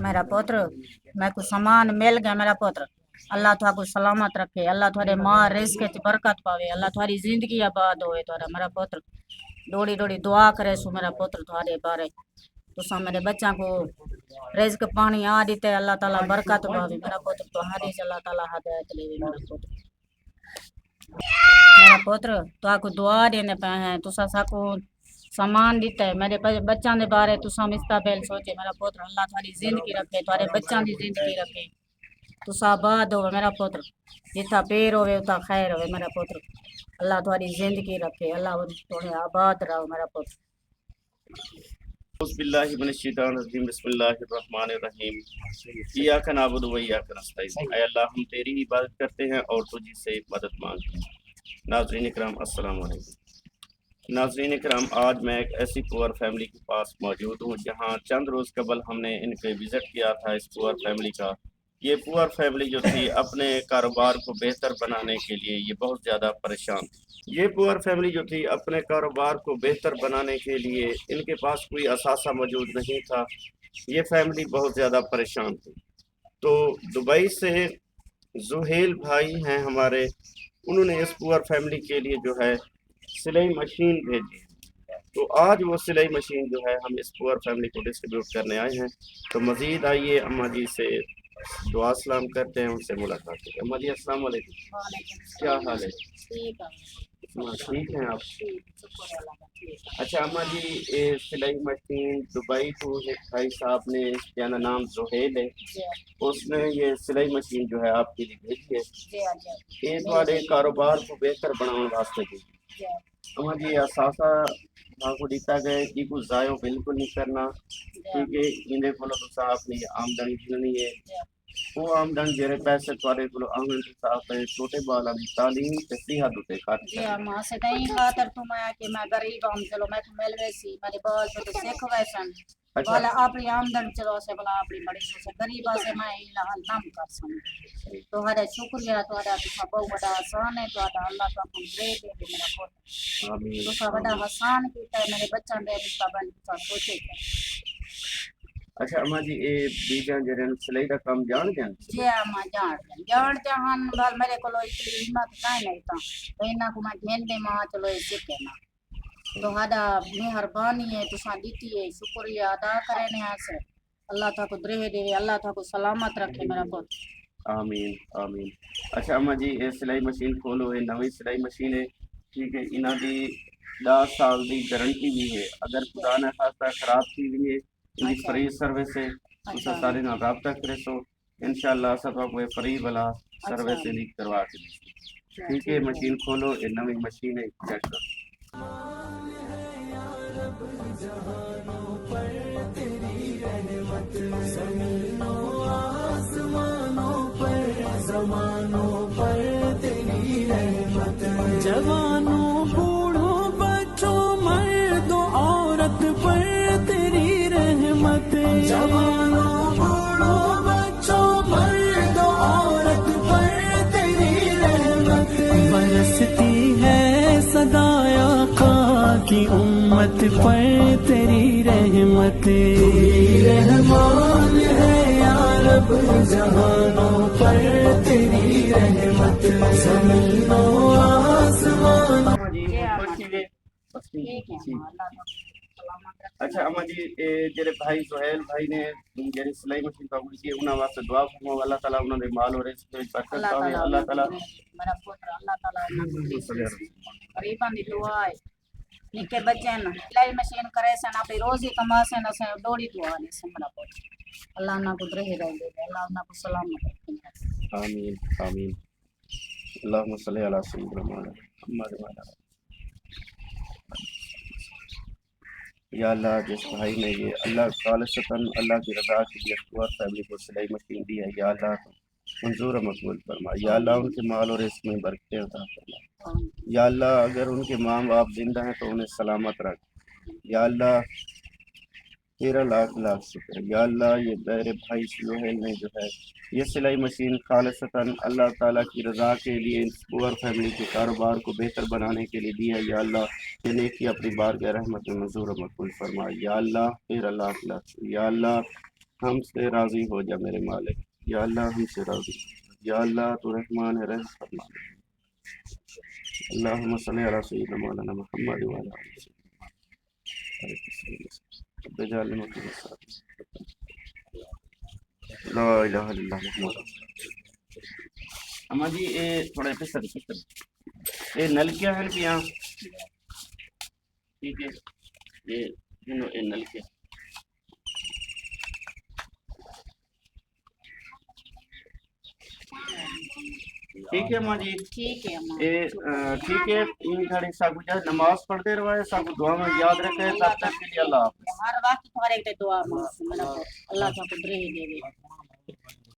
मेरा पुत्र मैं को सामान मिल गया मेरा पुत्र अल्लाह थाको सलामत रखे अल्लाह थारे मां रिस्क च बरकत पावे अल्लाह थारी जिंदगी आबाद होए थारा मेरा पुत्र डोड़ी डोड़ी दुआ करे सु मेरा पुत्र थारे बारे तुसा मेरे बच्चा को रिस्क पानी आ दीते अल्लाह ताला बरकत पावे मेरा पुत्र तुम्हारी अल्लाह ताला हदायत लेवे मेरा पुत्र ताको दुआ देने पे हैं तुसा साको सामान दिता है मेरे बच्चा के बारे तुसा मुस्तकबिल सोचे मेरा पुत्र अल्लाह थारी जिंदगी रखे थारे बच्चा की जिंदगी रखे तुसा आबाद हो मेरा पुत्र जिथा पेर होवे उता खैर होवे मेरा पुत्र अल्लाह थारी जिंदगी रखे अल्लाह तुम्हें आबाद रहो मेरा पुत्र बिस्मिल्लाहि मिनश्शैतानिर्रजीम बिस्मिल्लाहिर्रहमानिर्रहीम इय्याका नअबुदु व इय्याका नस्तईन। ऐ अल्लाह हम तेरी ही इबादत करते हैं और तुझी से मदद मांगते हैं। नाज़रीन इकराम अस्सलाम वालेकुम। नाज़रीन इकराम आज मैं एक ऐसी पुअर फैमिली के पास मौजूद हूँ जहाँ चंद रोज़ कबल हमने इनके विज़िट किया था। इस पुअर फैमिली का ये पुअर फैमिली जो थी अपने कारोबार को बेहतर बनाने के लिए ये बहुत ज़्यादा परेशान थी। ये पुअर फैमिली जो थी अपने कारोबार को बेहतर बनाने के लिए इनके पास कोई असासा मौजूद नहीं था। ये फैमिली बहुत ज़्यादा परेशान थी। तो दुबई से जुहेल भाई हैं हमारे, उन्होंने इस पुअर फैमिली के लिए जो है सिलाई मशीन भेजी। तो आज वो सिलाई मशीन जो है हम इस पुअर फैमिली को डिस्ट्रीब्यूट करने आए हैं। तो मज़ीद आइए अम्मा जी से दुआ सलाम करते हैं, उनसे मुलाकात करते हैं। अम्मा जी अस्सलाम वालेकुम, क्या हाल है? ठीक हैं आप? अच्छा अम्मा जी, ये सिलाई मशीन दुबई को एक भाई साहब ने क्या नाम जोहेल है, उसने ये सिलाई मशीन जो है आपके लिए भेजी है। ये थोड़े कारोबार को बेहतर बनाने वास्ते दी। अम्मा जी असासा को दिता गया कि कुछ ज़ायो बिल्कुल नहीं करना, क्योंकि इन्हें को अपनी आमदनी मिलनी है। वो आमदन जेरे पैसे थोड़े को आमदन के साथ छोटे बाला की तालीम ते सेहत उते खर्च जी मां से नहीं खातर तुम आया कि मैं गरीब हूं चलो मैं तो मिल वैसी मेरे बाल पे तो सीख वैसन वाला अपनी आमदन चलो से बोला अपनी बड़ी से गरीब से मैं इलाज नाम कर सकूं। तो हरे शुक्रिया तुम्हारा तो बहुत बड़ा आसान है तो अल्लाह तो आपको दे दे मेरा पुत्र आमीन तो बड़ा आसान कीता मेरे बच्चा दे मुस्तकबिल का सोचे। अच्छा अम्मा जी ये बीजा जरे सिलाई का काम जान जान जी अम्मा जान हन बाल मेरे को इतनी हिम्मत काई नहीं था तो इना को मैं घेन दे मां चलो ये सीखे ना तो हदा मेहरबानी है तुसा दीती है शुक्रिया अदा करे ने से अल्लाह ताको दरे दे अल्लाह ताको सलामत रखे मेरा पुत्र आमीन आमीन। अच्छा अम्मा जी ये सिलाई मशीन खोलो, ये नवी सिलाई मशीन है, ठीक है, इना दी 10 साल की गारंटी भी है। अगर खुदा न खास्ता खराब थी भी है इनकी फ्री सर्विस है, उस सारे ना रब्ता करे सो इंशाल्लाह सब आपको फ्री वाला सर्विस दी करवा के। ठीक है मशीन खोलो, ये नवी मशीन है, चेक करो। जवानों बूढ़ों बच्चों मर्दों औरत पर तेरी रहमत। जवानों बूढ़ों बच्चों मर्दों औरत पर तेरी रहमत। बरसती है सदाया का की उम्मत पर तेरी रहमत। रहमान है या रब जहानों पर तेरी रहमत। ज़मीनों आसमानों। अच्छा अम्मा जी जेरे भाई सुहेल भाई ने जेरे सिलाई मशीन काबूल की उना वास्ते दुआ फरमाओ अल्लाह ताला उन्होंने माल और रिज़्क़ में बरकत पावे। अल्लाह ताला मेरा पुत्र अल्लाह ताला गरीबां दी दुआ है निके बच्चे न सिलाई मशीन करे सन अपनी रोजी कमा सन से डोड़ी दुआ ने से मेरा पुत्र अल्लाह ना को रहे दे अल्लाह ना को सलामत रखे। आमीन आमीन। अल्लाहुम्मा सल्ली अला सय्यिदिना मुहम्मद व अला या अल्लाह जिस भाई ने ये अल्लाह खालिसतन अल्लाह की रज़ा के लिए पुअर फैमिली को सिलाई मशीन दी है, या अल्लाह मंजूर मकबूल फरमा। या अल्लाह उनके माल और रिज़्क़ में बरकतें अता फरमा। या अल्लाह अगर उनके माँ बाप जिंदा हैं तो उन्हें सलामत रख। या अल्लाह तेरा लाख लाख शुक्र। या अल्लाह ये मेरे भाई सुहेल ने जो है ये सिलाई मशीन खालिसतन अल्लाह ताला की रज़ा के लिए इस पुअर फैमिली के कारोबार को बेहतर बनाने के लिए दी है। या अल्लाह ये नेकी अपनी बारगाह रहमत में मंजूर मकबूल फरमा। या अल्लाह तेरा लाख लाख। या अल्लाह ہم سے راضی ہو جا میرے مالک، یا اللہ ہم سے راضی ہو جا، یا اللہ تو رحمان ہے، رحم فرما۔ اللہم صلی علی سیدنا مولانا محمد وعلی آلہ وسلم۔ رب اجعل مقیم الصلاۃ لا الہ الا اللہ محمد رسول اللہ۔ اما جی یہ تھوڑا پسر یہ نلکیاں ہیں کہ یہاں ٹھیک ہے، یہ نلکے ٹھیک ہے ماں جی، ٹھیک ہے اماں، ٹھیک ہے، ان گھڑی ساکو جائے نماز پڑھتے روائے، ساکو دعا میں یاد رکھے، تب تک کے لیے اللہ حافظ۔ ہر وقت تمہارے دعا مانگتے، میرا اللہ کا قدرت دے دے۔